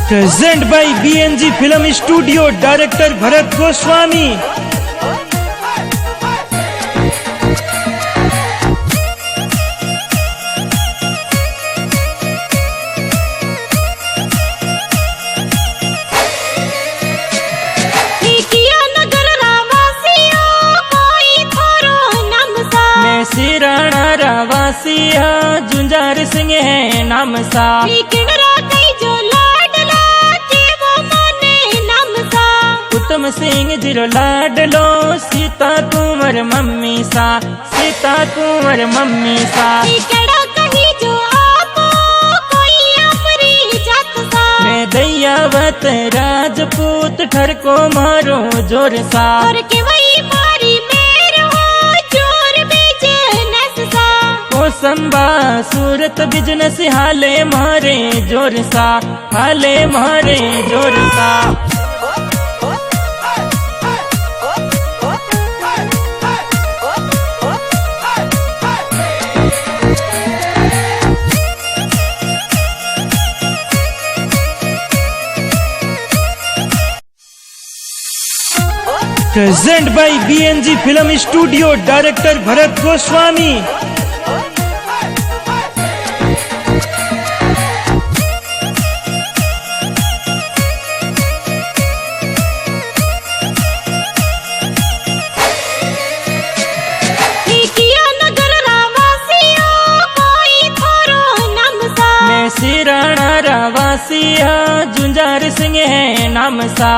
Present by BNG film studio, director Bharat Goswami. सिराणा रावासिया जुंजार सिंह है नाम सा, उत्तम सिंह जिरो लाडलो, सीता कुंवर मम्मी सा, सीता कुंवर मम्मी सा। मैं दयावत राजपूत ठरको मारो जोर सा, संबा सूरत बिजनेस हाले मारे जोर सा, हाले मारे जोर सा। Present by BNG film studio, director Bharat Goswami. सिराणा रावासिया जुंजार सिंह है नाम सा।